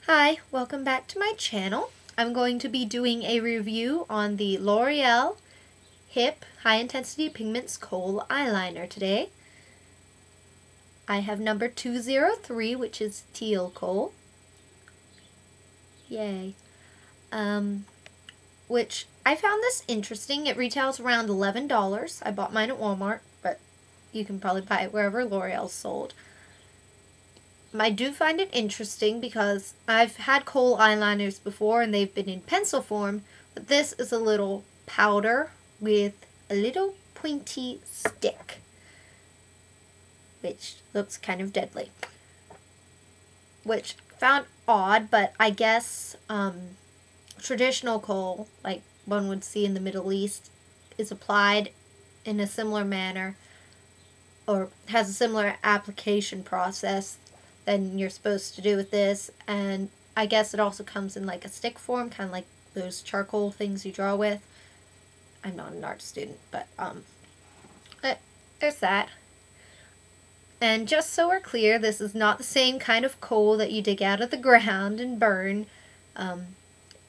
Hi, welcome back to my channel. I'm going to be doing a review on the L'Oreal Hip High Intensity Pigments Kohl Eyeliner today. I have number 203, which is teal kohl. Yay. Which I found this interesting. It retails around $11. I bought mine at Walmart, but you can probably buy it wherever L'Oreal's sold. I do find it interesting because I've had kohl eyeliners before and they've been in pencil form, but this is a little powder with a little pointy stick, which looks kind of deadly. Which I found odd, but I guess traditional kohl, like one would see in the Middle East, is applied in a similar manner or has a similar application process than you're supposed to do with this, and I guess it also comes in like a stick form, kind of like those charcoal things you draw with. I'm not an art student, but there's that. And just so we're clear, this is not the same kind of kohl that you dig out of the ground and burn,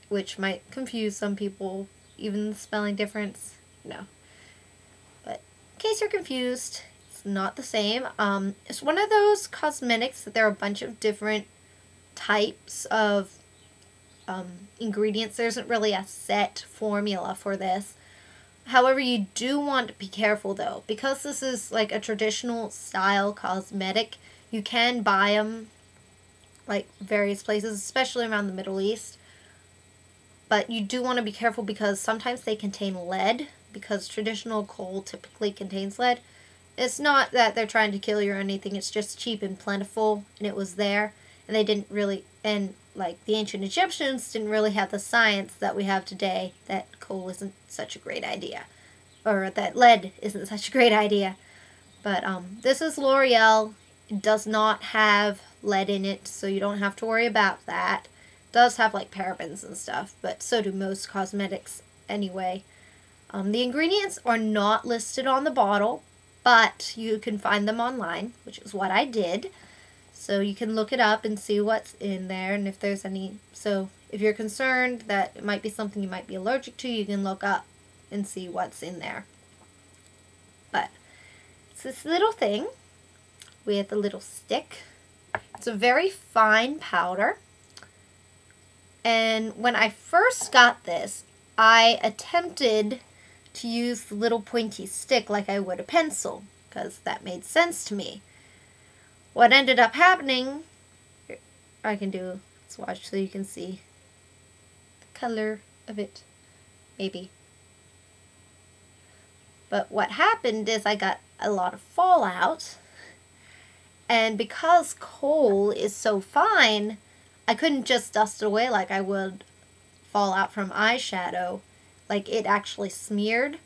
which might confuse some people, even the spelling difference. No. But in case you're confused, not the same. It's one of those cosmetics that there are a bunch of different types of ingredients. There isn't really a set formula for this. However, you do want to be careful though, because this is like a traditional style cosmetic. You can buy them like various places, especially around the Middle East. But you do want to be careful because sometimes they contain lead, because traditional kohl typically contains lead. It's not that they're trying to kill you or anything, it's just cheap and plentiful, and it was there, and they didn't really, and like the ancient Egyptians didn't really have the science that we have today, that kohl isn't such a great idea, or that lead isn't such a great idea. But this is L'Oreal. It does not have lead in it, so you don't have to worry about that. It does have like parabens and stuff, but so do most cosmetics anyway. The ingredients are not listed on the bottle, but you can find them online, which is what I did. So you can look it up and see what's in there, and if there's any, so if you're concerned that it might be something you might be allergic to, you can look up and see what's in there. But it's this little thing with a little stick. It's a very fine powder. And when I first got this, I attempted to use the little pointy stick like I would a pencil, because that made sense to me. What ended up happening, I can do a swatch so you can see the color of it, maybe. But what happened is I got a lot of fallout, and because kohl is so fine, I couldn't just dust it away like I would fallout from eyeshadow. Like, it actually smeared,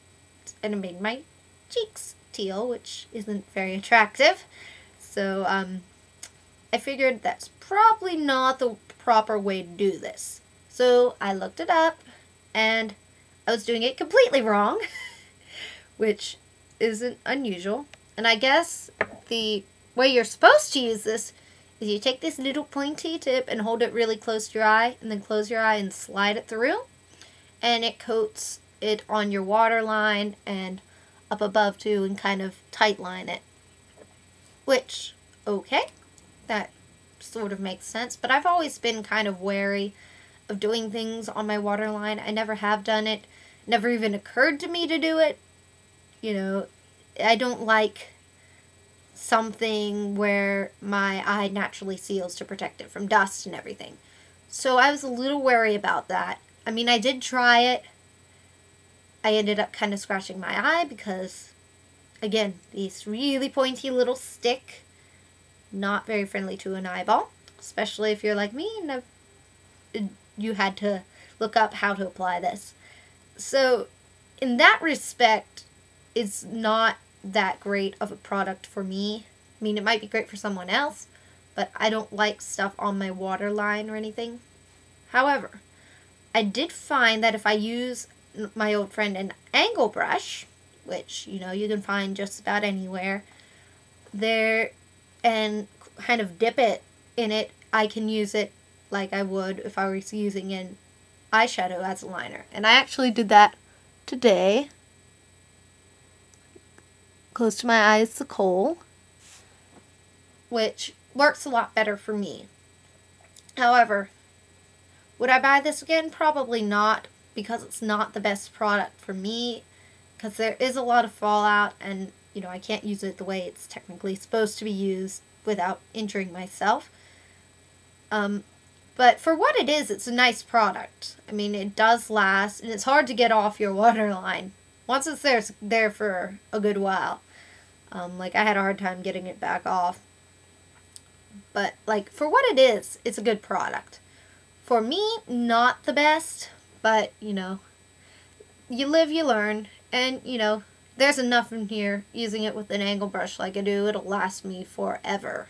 and it made my cheeks teal, which isn't very attractive. So, I figured that's probably not the proper way to do this. So, I looked it up, and I was doing it completely wrong, which isn't unusual. And I guess the way you're supposed to use this is you take this little pointy tip and hold it really close to your eye, and then close your eye and slide it through. And it coats it on your waterline and up above too, and kind of tight line it. Which, okay, that sort of makes sense. But I've always been kind of wary of doing things on my waterline. I never have done it. Never even occurred to me to do it. You know, I don't like something where my eye naturally seals to protect it from dust and everything. So I was a little wary about that. I mean, I did try it. I ended up kind of scratching my eye because, again, this really pointy little stick, not very friendly to an eyeball, especially if you're like me and you had to look up how to apply this. So, in that respect, it's not that great of a product for me. I mean, it might be great for someone else, but I don't like stuff on my waterline or anything. However, I did find that if I use my old friend an angle brush, which, you know, you can find just about anywhere, there, and kind of dip it in it, I can use it like I would if I was using an eyeshadow as a liner. And I actually did that today. Close to my eyes the kohl, which works a lot better for me. However, would I buy this again? Probably not, because it's not the best product for me, because there is a lot of fallout, and you know, I can't use it the way it's technically supposed to be used without injuring myself. But for what it is, it's a nice product. I mean, it does last, and it's hard to get off your waterline. Once it's there for a good while. Like, I had a hard time getting it back off. But, like, for what it is, it's a good product. For me, not the best, but, you know, you live, you learn, and, you know, there's enough in here. Using it with an angle brush like I do, it'll last me forever.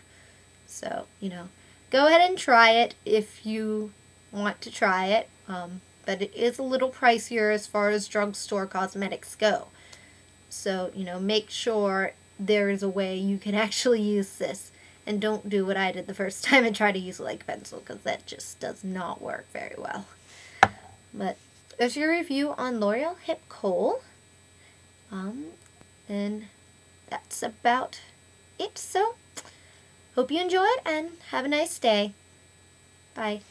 So, you know, go ahead and try it if you want to try it. But it is a little pricier as far as drugstore cosmetics go. So, you know, make sure there is a way you can actually use this. And don't do what I did the first time and try to use a Lake pencil, because that just does not work very well. But there's your review on L'Oreal Hip Kohl. And that's about it. So, hope you enjoyed and have a nice day. Bye.